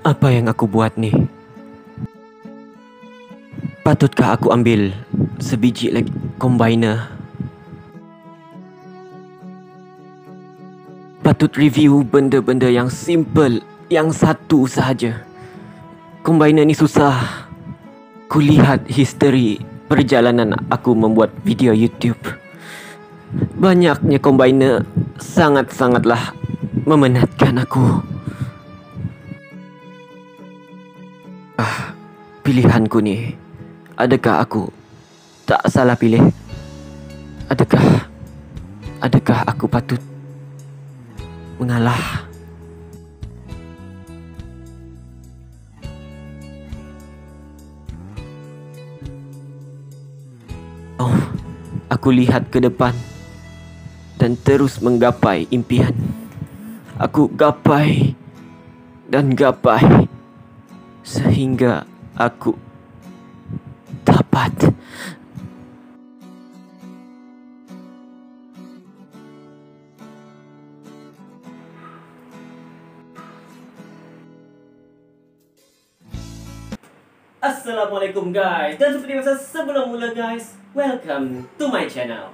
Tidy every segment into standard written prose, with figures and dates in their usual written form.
Apa yang aku buat nih? Patutkah aku ambil sebiji lagi combiner? Patut review benda-benda yang simple, yang satu sahaja. Combiner ni susah. Kulihat history perjalanan aku membuat video YouTube. Banyaknya combiner sangat-sangatlah memenatkan aku. Pilihanku ni, adakah aku tak salah pilih? Adakah aku patut mengalah? Oh, aku lihat ke depan dan terus menggapai impian. Aku gapai dan gapai sehingga aku dapat. Assalamualaikum guys, dan seperti biasa sebelum mula guys, welcome to my channel.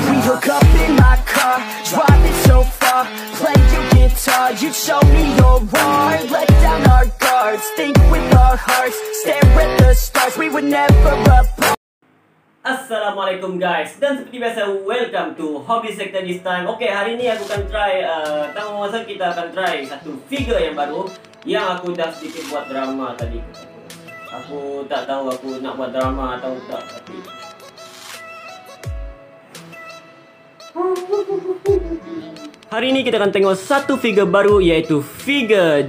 We hook up in my car, driving so far, playing guitar, you show me your art, let down our guards, think with our hearts, stare at the stars, we were never apart. Assalamualaikum guys, dan seperti biasa welcome to Hobby Sector this time. Okay, hari ni aku akan try, masa kita akan try satu figure yang baru. Yang aku dah sedikit buat drama tadi. Aku tak tahu aku nak buat drama atau tak, tapi hari ini kita akan tengok satu figure baru, iaitu figure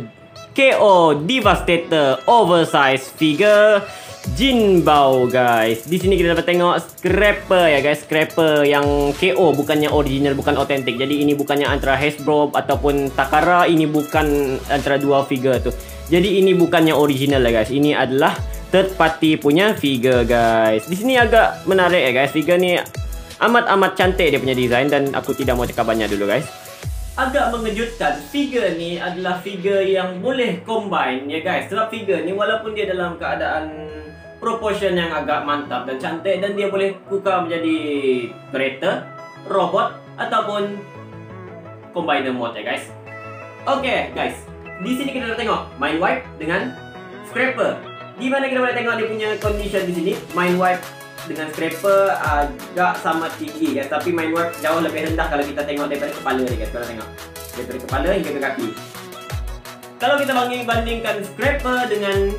KO Devastator Oversize figure Jinbao guys. Di sini kita dapat tengok scraper ya guys, scraper yang KO, bukannya original, bukan otentik. Jadi ini bukannya antara Hasbro ataupun Takara, ini bukan antara dua figure tu. Jadi ini bukannya original lah guys. Ini adalah third party punya figure guys. Di sini agak menarik ya guys. Figure ni amat cantik dia punya design, dan aku tidak mau cakap banyak dulu guys. Agak mengejutkan, figure ni adalah figure yang boleh combine ya guys. Sebab figure ni walaupun dia dalam keadaan proportion yang agak mantap dan cantik, dan dia boleh tukar menjadi kereta, robot ataupun combiner mode ya guys. Oke guys, di sini kita dah tengok Mind Wipe dengan Scraper. Di mana kita boleh tengok dia punya condition di sini. Mind Wipe dengan Scraper agak sama tinggi guys, tapi Mind Wipe jauh lebih rendah kalau kita tengok daripada kepala dia guys. Kalau tengok daripada kepala hingga ke kaki. Kalau kita bandingkan Scraper dengan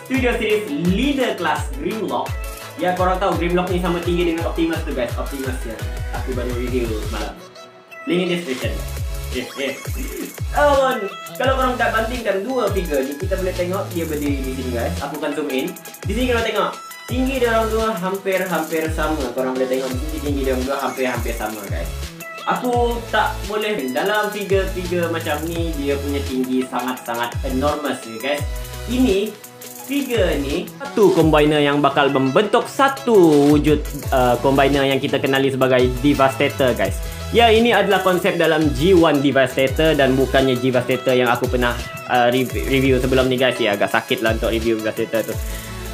Studio Series Leader Class Grimlock, ya korang tahu Grimlock ni sama tinggi dengan Optimus tu guys. Optimus ya, aku baru review semalam. Link in description. Kalau korang tak bandingkan dua figure ni, kita boleh tengok dia berdiri di sini guys. Aku akan zoom in. Di sini kita tengok tinggi dia orang dua hampir sama. Korang boleh tengok di sini tinggi dia orang dua hampir sama guys. Aku tak boleh dalam figure macam ni, dia punya tinggi sangat enormous ya guys. Ini figure ni satu combiner yang bakal membentuk satu wujud combiner yang kita kenali sebagai Devastator guys. Ya, ini adalah konsep dalam G1 Devastator dan bukannya Devastator yang aku pernah review sebelum ni guys. Ya, agak sakit lah untuk review Devastator tu.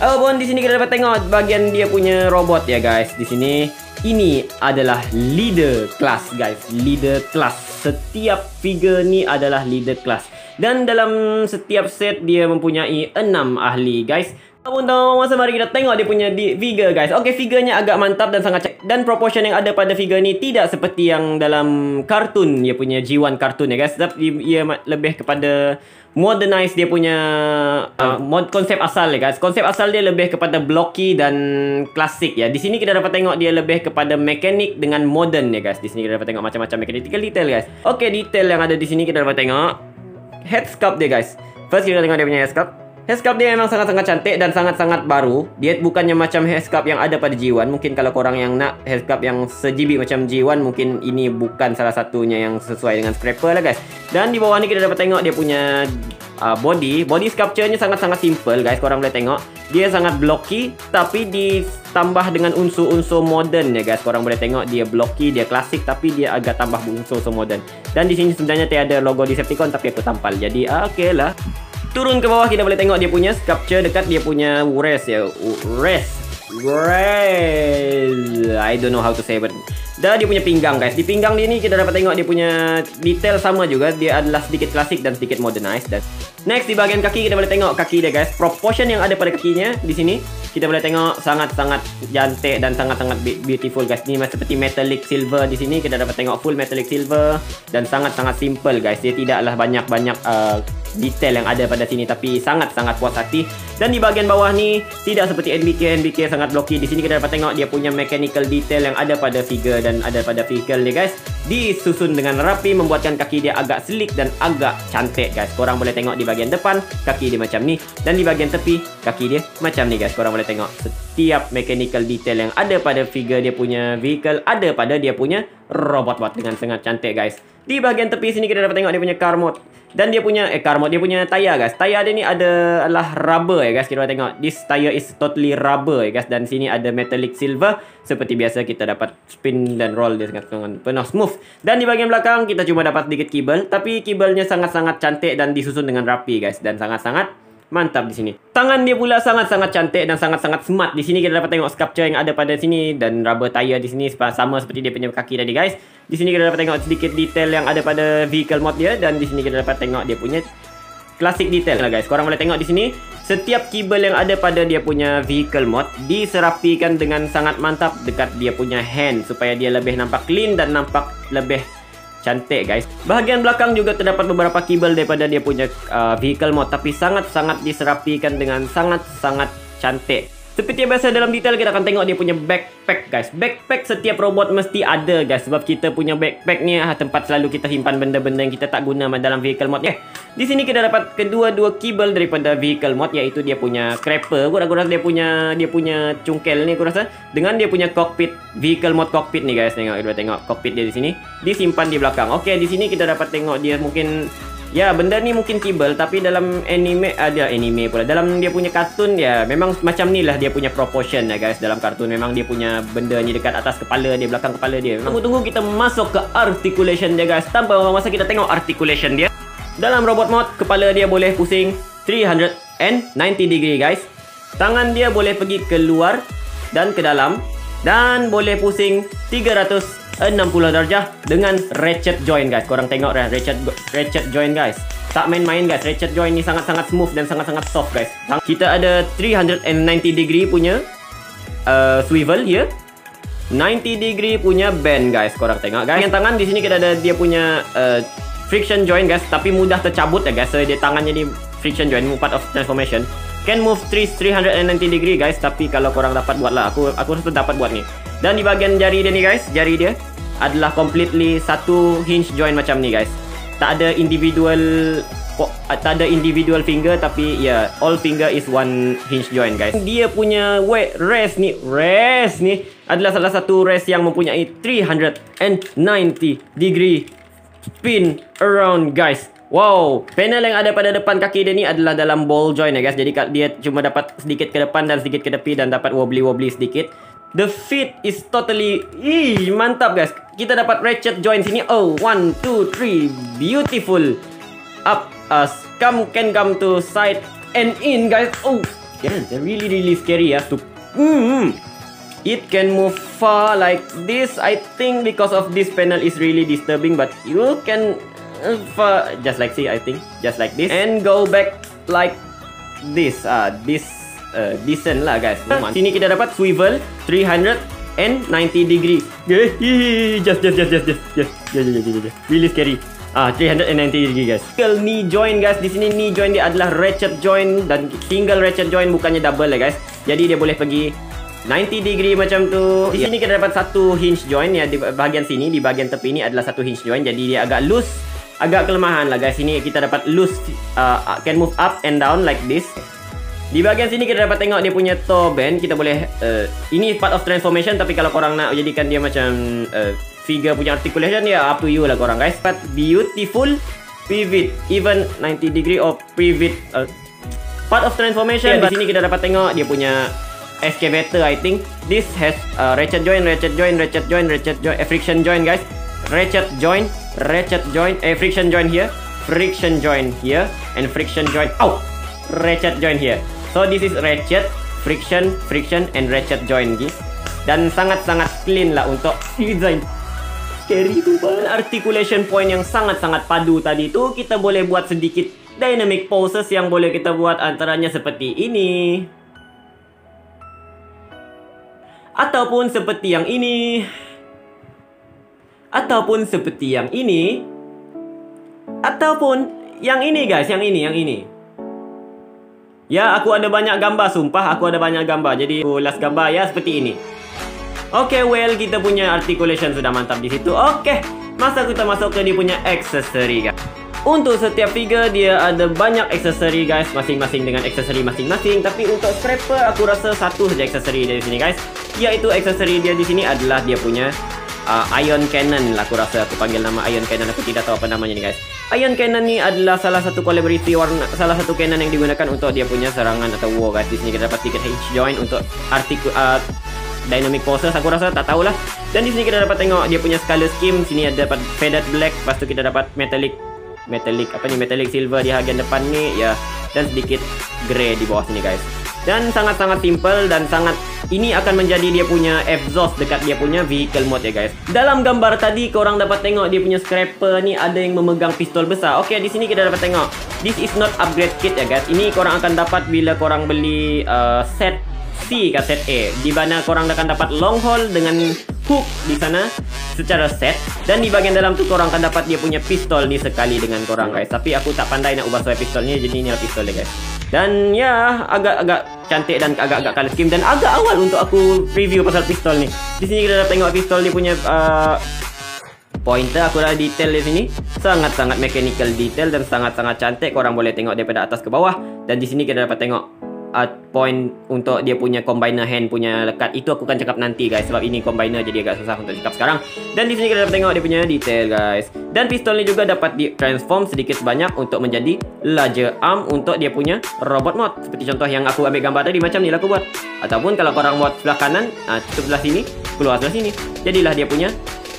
Pun di sini kita dapat tengok bahagian dia punya robot ya guys. Di sini ini adalah leader class guys. Leader class. Setiap figure ni adalah leader class. Dan dalam setiap set dia mempunyai 6 ahli guys. Masa mari kita tengok dia punya figure guys. Okey, figurnya agak mantap dan sangat cantik. Dan proportion yang ada pada figure ni tidak seperti yang dalam kartun, dia punya G1 kartun ya guys. Sebab ia lebih kepada modernize dia punya konsep asal ya guys. Konsep asal dia lebih kepada blocky dan klasik ya. Di sini kita dapat tengok dia lebih kepada mekanik dengan modern ya guys. Di sini kita dapat tengok macam-macam mechanical detail guys. Okey, detail yang ada di sini kita dapat tengok head sculpt dia guys. First kita tengok dia punya head sculpt. Head sculpt dia memang sangat-sangat cantik dan sangat-sangat baru. Dia bukannya macam head sculpt yang ada pada G1. Mungkin kalau korang yang nak head sculpt yang sejibik macam G1, mungkin ini bukan salah satunya yang sesuai dengan Scraper lah guys. Dan di bawah ni kita dapat tengok dia punya body sculpture-nya sangat-sangat simple guys. Korang boleh tengok. Dia sangat blocky tapi ditambah dengan unsur-unsur modern ya guys. Korang boleh tengok dia blocky, dia klasik tapi dia agak tambah unsur-unsur modern. Dan di sini sebenarnya tiada logo Decepticon tapi aku tampal. Jadi okey lah. Turun ke bawah kita boleh tengok dia punya sculpture dekat dia punya rest ya. Rest. I don't know how to say but dah dia punya pinggang guys. Di pinggang dia ni kita dapat tengok dia punya detail sama juga. Dia adalah sedikit klasik dan sedikit modernized. Dan next di bahagian kaki kita boleh tengok kaki dia guys. Proportion yang ada pada kakinya di sini kita boleh tengok sangat-sangat cantik dan sangat-sangat beautiful guys. Ni seperti metallic silver di sini kita dapat tengok full metallic silver dan sangat-sangat simple guys. Dia tidaklah banyak-banyak detail yang ada pada sini tapi sangat-sangat puas hati. Dan di bahagian bawah ni tidak seperti NBK sangat blocky. Di sini kita dapat tengok dia punya mechanical detail yang ada pada figure dan ada pada vehicle dia guys. Disusun dengan rapi membuatkan kaki dia agak sleek dan agak cantik guys. Korang boleh tengok di bahagian depan kaki dia macam ni dan di bahagian tepi kaki dia macam ni guys. Korang boleh tengok setiap mechanical detail yang ada pada figure dia punya vehicle ada pada dia punya robot dengan sangat cantik guys. Di bahagian tepi sini kita dapat tengok dia punya car mode. Dan dia punya car mode, dia punya tayar guys. Tayar dia ni adalah rubber ya guys. Kita dapat tengok this tire is totally rubber ya guys. Dan sini ada metallic silver. Seperti biasa kita dapat spin dan roll dia dengan penuh smooth. Dan di bahagian belakang kita cuma dapat sedikit kibel. Tapi kibelnya sangat-sangat cantik dan disusun dengan rapi guys. Dan sangat-sangat mantap di sini. Tangan dia pula sangat-sangat cantik dan sangat-sangat smart. Di sini kita dapat tengok sculpture yang ada pada sini dan rubber tire di sini sama seperti dia punya kaki tadi guys. Di sini kita dapat tengok sedikit detail yang ada pada vehicle mod dia dan di sini kita dapat tengok dia punya classic detail lah guys. Korang boleh tengok di sini setiap kibel yang ada pada dia punya vehicle mod diserapikan dengan sangat mantap dekat dia punya hand supaya dia lebih nampak clean dan nampak lebih cantik guys. Bahagian belakang juga terdapat beberapa kibel daripada dia punya vehicle mod tapi sangat-sangat diserapikan dengan sangat-sangat cantik. Seperti biasa dalam detail kita akan tengok dia punya backpack guys. Backpack setiap robot mesti ada guys. Sebab kita punya backpack ni tempat selalu kita simpan benda-benda yang kita tak guna dalam vehicle mod ya. Di sini kita dapat kedua-dua kibel daripada vehicle mod iaitu dia punya crapper. Aku rasa dia punya cungkel ni aku rasa dengan dia punya cockpit vehicle mod cockpit ni guys. Tengok cockpit dia di sini disimpan di belakang. Okey, di sini kita dapat tengok dia mungkin ya, benda ni mungkin kibel tapi dalam anime ada anime pula. Dalam dia punya kartun ya memang macam ni lah dia punya proportion ya guys. Dalam kartun memang dia punya benda ni dekat atas kepala dia, belakang kepala dia. Tunggu kita masuk ke articulation dia guys. Tanpa masa kita tengok articulation dia. Dalam robot mod kepala dia boleh pusing 390 degree guys. Tangan dia boleh pergi keluar dan ke dalam dan boleh pusing 360 darjah dengan ratchet joint guys. Korang tengok ratchet joint guys. Tak main-main guys. Ratchet joint ni sangat-sangat smooth dan sangat-sangat soft guys. Kita ada 390 degree punya swivel ya. 90 degree punya bend guys. Korang tengok guys. Yang tangan di sini kita ada dia punya friction joint guys. Tapi mudah tercabut ya guys. So dia tangannya di friction joint, part of transformation. Can move 390 degree guys. Tapi kalau korang dapat buat lah. Aku rasa dapat buat ni. Dan di bahagian jari dia ni guys, jari dia adalah completely satu hinge joint macam ni guys. Tak ada individual finger tapi ya all finger is one hinge joint guys. Dia punya rest ni adalah salah satu rest yang mempunyai 390 degree spin around guys. Wow, panel yang ada pada depan kaki dia ni adalah dalam ball joint ya guys. Jadi dia cuma dapat sedikit ke depan dan sedikit ke tepi dan dapat wobbly sedikit. The fit is totally mantap guys. Kita dapat ratchet joint sini. Oh, 1, 2, 3, beautiful. Up, can come to side and in guys. Oh, yeah, really scary ya. It can move far like this. I think because of this panel is really disturbing, but you can just like see, I think just like this and go back like this. Decent lah guys. Sini kita dapat swivel 390 degree. Just really scary. 390 degree guys. Single knee joint guys. Di sini knee joint dia adalah ratchet joint dan single ratchet joint bukannya double ya guys. Jadi dia boleh pergi 90 degree macam tu. Di sini kita dapat satu hinge joint ya di bahagian sini, di bahagian tepi ni adalah satu hinge joint. Jadi dia agak loose, agak kelemahan lah guys. Sini kita dapat loose, can move up and down like this. Di bahagian sini kita dapat tengok dia punya toe band. Kita boleh ini part of transformation tapi kalau korang nak jadikan dia macam figure punya articulation ya up to you lah korang guys. But beautiful pivot, even 90 degree of pivot, part of transformation. Di sini kita dapat tengok dia punya excavator. I think this has ratchet joint, friction joint guys, ratchet joint, friction joint here, friction joint here, and friction joint ratchet joint here. So this is ratchet, friction, and ratchet joint guys. Dan sangat-sangat clean lah untuk design. Scary tu Pak. Articulation point yang sangat-sangat padu tadi tu, kita boleh buat sedikit dynamic poses yang boleh kita buat, antaranya seperti ini, ataupun seperti yang ini, ataupun seperti yang ini, ataupun yang ini guys, yang ini. Ya, aku ada banyak gambar, sumpah aku ada banyak gambar. Jadi aku last gambar ya seperti ini. Oke, well, kita punya articulation sudah mantap di situ. Oke, masa kita masuk ke dia punya aksesori guys. Untuk setiap figure dia ada banyak aksesori guys, masing-masing dengan aksesori masing-masing. Tapi untuk scraper aku rasa satu saja aksesori dari sini guys, yaitu aksesori dia di sini adalah dia punya ion cannon lah, aku rasa aku panggil nama ion cannon, aku tidak tahu apa namanya ni guys. Ion cannon ni adalah salah satu collaborative salah satu cannon yang digunakan untuk dia punya serangan atau war guys. Di sini kita dapat ticket H joint untuk dynamic poses, aku rasa tak tahulah. Dan di sini kita dapat tengok dia punya color scheme. Sini ada dapat faded black, lepas tu kita dapat metallic silver di bahagian depan ni ya, dan sedikit grey di bawah sini guys. Dan sangat-sangat simple dan ini akan menjadi dia punya exhaust dekat dia punya vehicle mode ya guys. Dalam gambar tadi korang dapat tengok dia punya scraper ni ada yang memegang pistol besar. Okey, di sini kita dapat tengok this is not upgrade kit ya guys. Ini korang akan dapat bila korang beli set C ke set A, di mana korang akan dapat long haul dengan hook di sana secara set, dan di bahagian dalam tu korang akan dapat dia punya pistol ni sekali dengan korang guys. Tapi aku tak pandai nak ubah suai pistolnya, jadi ni pistol dia guys. Dan ya, agak-agak cantik dan agak-agak color scheme, dan agak awal untuk aku review pasal pistol ni. Di sini kita dapat tengok pistol dia punya pointer, aku dah detail di sini, sangat-sangat mechanical detail dan sangat-sangat cantik. Korang boleh tengok daripada atas ke bawah. Dan di sini kita dapat tengok point untuk dia punya combiner hand punya lekat. Itu aku akan cakap nanti guys, sebab ini combiner jadi agak susah untuk cakap sekarang. Dan di sini kita dapat tengok dia punya detail guys. Dan pistol ni juga dapat di transform sedikit sebanyak untuk menjadi larger arm untuk dia punya robot mode. Seperti contoh yang aku ambil gambar tadi, macam ni lah aku buat. Ataupun kalau korang buat sebelah kanan, tutup sebelah sini, keluar sebelah sini, jadilah dia punya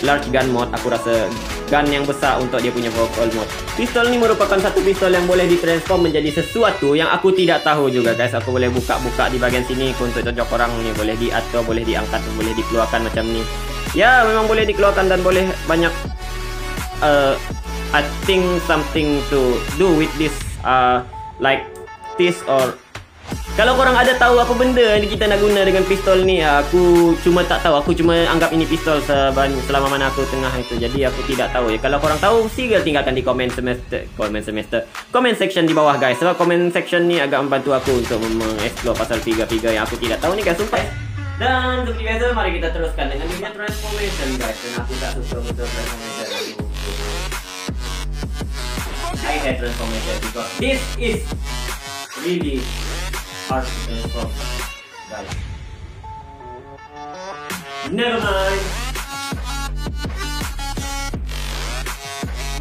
large gun mode. Aku rasa gun yang besar untuk dia punya vocal mode. Pistol ni merupakan satu pistol yang boleh ditransform menjadi sesuatu yang aku tidak tahu juga guys. Aku boleh buka-buka di bahagian sini untuk cocok orang ni, boleh diatur, boleh diangkat, boleh dikeluarkan macam ni. Ya, memang boleh dikeluarkan dan boleh banyak I think something to do with this like this, or kalau korang ada tahu apa benda yang kita nak guna dengan pistol ni, aku cuma tak tahu. Aku cuma anggap ini pistol selama mana aku tengah itu. Jadi aku tidak tahu ya. Kalau korang tahu, sila tinggalkan di comment section di bawah guys. Sebab comment section ni agak membantu aku untuk mengeksplor pasal figure-figure yang aku tidak tahu ni guys, sumpah. Dan seperti biasa, mari kita teruskan dengan dunia transformation guys. Dan aku tak suka betul transformation. I hate transformation because this is really hard to transform guys. Never mind.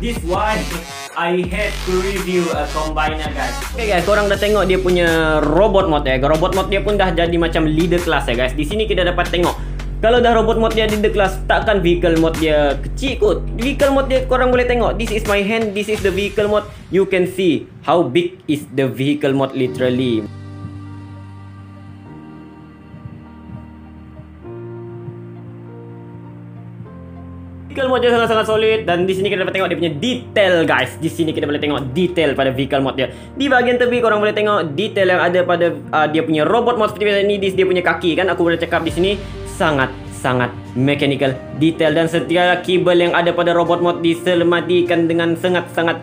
This why I had to review a combiner guys. Okay guys, korang dah tengok dia punya robot mode ya. Robot mode dia pun dah jadi macam leader class ya guys. Di sini kita dapat tengok kalau dah robot mode dia leader class, takkan vehicle mode dia kecil kot. Vehicle mode dia korang boleh tengok. This is my hand, this is the vehicle mode. You can see how big is the vehicle mode literally. Vehicle mode dia sangat-sangat solid. Dan di sini kita dapat tengok dia punya detail guys. Di sini kita boleh tengok detail pada vehicle mode dia. Di bahagian tepi korang boleh tengok detail yang ada pada dia punya robot mode seperti biasa ini. Dia punya kaki kan, aku boleh cakap di sini sangat-sangat mechanical detail. Dan setiap kabel yang ada pada robot mode diselemadikan dengan sangat-sangat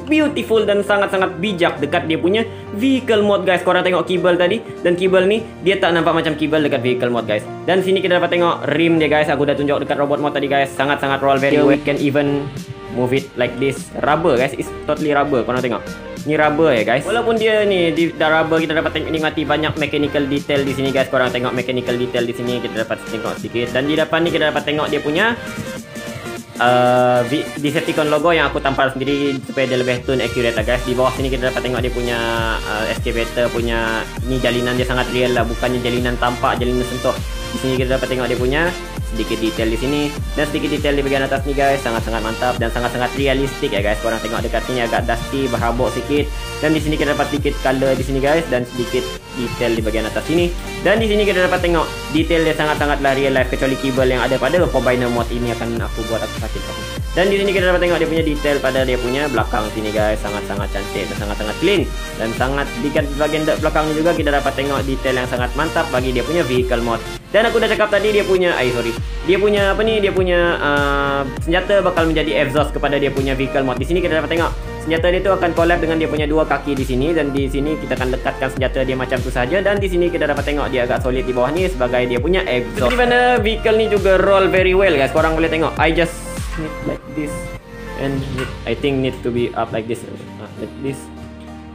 beautiful dan sangat-sangat bijak dekat dia punya vehicle mode guys. Korang tengok kabel tadi, dan kabel ni dia tak nampak macam kabel dekat vehicle mode guys. Dan sini kita dapat tengok rim dia guys. Aku dah tunjuk dekat robot mode tadi guys. Sangat-sangat roll very well. We can even move it like this. Rubber guys, it's totally rubber. Korang tengok, ni rubber ya guys. Walaupun dia ni dah rubber, kita dapat nikmati banyak mechanical detail di sini guys. Korang tengok mechanical detail di sini kita dapat tengok sedikit. Dan di depan ni kita dapat tengok dia punya Decepticon logo yang aku tampal sendiri supaya dia lebih tune accurate lah guys. Di bawah sini kita dapat tengok dia punya excavator punya ni jalinan dia sangat real lah, bukannya jalinan tampak, jalinan sentuh. Di sini kita dapat tengok dia punya sedikit detail di sini dan sedikit detail di bagian atas ni guys, sangat-sangat mantap dan sangat-sangat realistik ya guys. Korang tengok dekat sini agak dusty, berhabuk sikit, dan di sini kita dapat sedikit color di sini guys dan sedikit detail di bagian atas sini. Dan di sini kita dapat tengok detail dia sangat-sangatlah real life, kecuali keyboard yang ada pada combiner mode ini akan aku buat aku sakit. Dan di sini kita dapat tengok dia punya detail pada dia punya belakang sini guys, sangat-sangat cantik dan sangat-sangat clean. Dan sangat di bagian belakang ni juga kita dapat tengok detail yang sangat mantap bagi dia punya vehicle mode. Dan aku dah cakap tadi dia punya dia punya apa ni, dia punya senjata bakal menjadi exhaust kepada dia punya vehicle mode. Di sini kita dapat tengok senjata dia tu akan collab dengan dia punya dua kaki di sini, dan di sini kita akan lekatkan senjata dia macam tu saja. Dan di sini kita dapat tengok dia agak solid di bawah ni sebagai dia punya exhaust. Di mana vehicle ni juga roll very well guys. Korang boleh tengok, I just need like this and I think need to be up like this, like this.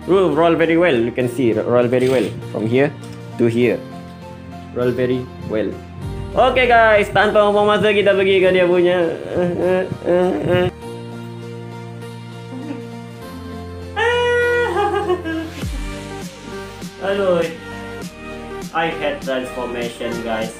Roll very well, you can see roll very well from here to here, roll very well. Oke guys, tanpa ngomong masa kita pergi ke dia punya aduh, I had transformation guys.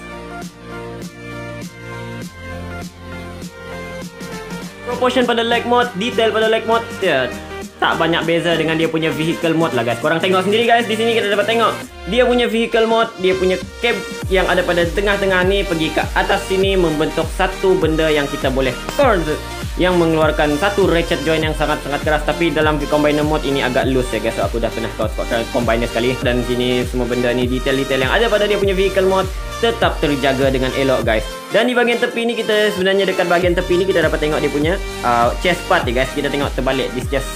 Proportion pada leg mode, detail pada leg mode ya, tak banyak beza dengan dia punya vehicle mode lah guys. Korang tengok sendiri guys, di sini kita dapat tengok dia punya vehicle mode, dia punya cab yang ada pada tengah-tengah ni pergi ke atas sini membentuk satu benda yang kita boleh turn, yang mengeluarkan satu ratchet joint yang sangat-sangat keras. Tapi dalam combiner mode ini agak loose ya guys, so aku dah pernah combiner sekali. Dan sini semua benda ni, detail-detail yang ada pada dia punya vehicle mode tetap terjaga dengan elok guys. Dan di bahagian tepi ni kita sebenarnya dekat bahagian tepi ni kita dapat tengok dia punya chest part ya guys. Kita tengok terbalik, this just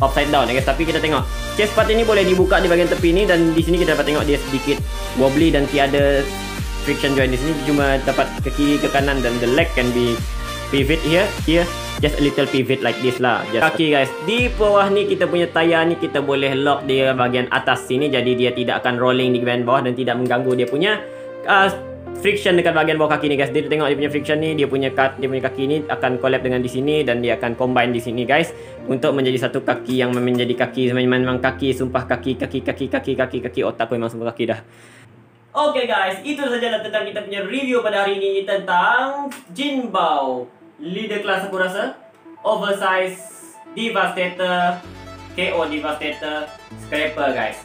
upside down ya guys. Tapi kita tengok chest part ini boleh dibuka di bahagian tepi ni, dan di sini kita dapat tengok dia sedikit wobbly dan tiada friction joint di sini. Cuma dapat ke kiri ke kanan, dan the leg can be pivot here, just a little pivot like this lah. Kaki guys, di bawah ni kita punya tayar ni kita boleh lock dia bahagian atas sini, jadi dia tidak akan rolling di bahagian bawah dan tidak mengganggu dia punya friction dekat bahagian bawah kaki ni guys. Dia tengok dia punya friction ni, dia punya kaki ni akan collab dengan di sini, dan dia akan combine di sini guys untuk menjadi satu kaki yang menjadi kaki memang kaki, sumpah kaki otak aku memang sumpah kaki dah. Oke guys, itu sajalah tentang kita punya review pada hari ini tentang Jinbao leader class aku rasa, oversize Devastator, KO Devastator Scraper guys.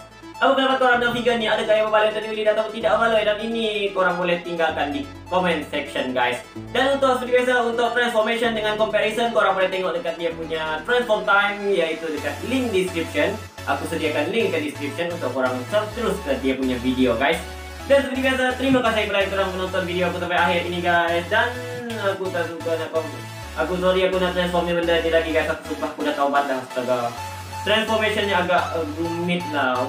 Apa pendapat korang tentang figure ni? Adakah yang membaloi atau diulit atau tidak membaloi? Dan ini korang boleh tinggalkan di comment section guys. Dan untuk seperti biasa, untuk transformation dengan comparison, korang boleh tengok dekat dia punya transform time, iaitu dekat link description. Aku sediakan link ke description untuk korang terus ke dia punya video guys. Dan seperti biasa, terima kasih kepada korang menonton video aku sampai akhir ini guys. Dan aku tak suka nak aku nak transform benda ni lagi guys. Aku sumpah aku dah taubat dah, astaga. Transformationnya agak rumit lah.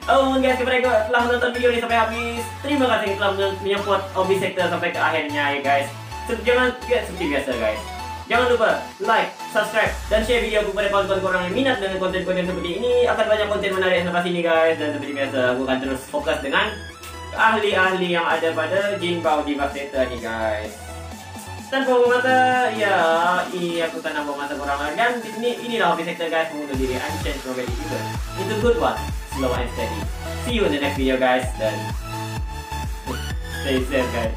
Oh guys, kepada yang telah menonton video ini sampai habis, terima kasih telah menyemput Hobby Sector sampai ke akhirnya ya guys. Jangan seperti biasa guys, jangan lupa like, subscribe, dan share video aku kepada kawan-kawan korang yang minat dengan konten-konten seperti ini. Akan banyak konten menarik selepas ini guys. Dan seperti biasa, aku akan terus fokus dengan ahli-ahli yang ada pada Jinbao Devastator ni guys. Tanpa buang masa, ya, aku tak nak buang masa korang lagi. Dan di sini, inilah Hobby Sector guys, mengundur diri Unchained Strawberry Fever. It's a good one, slow and steady. See you in the next video guys, dan stay safe guys.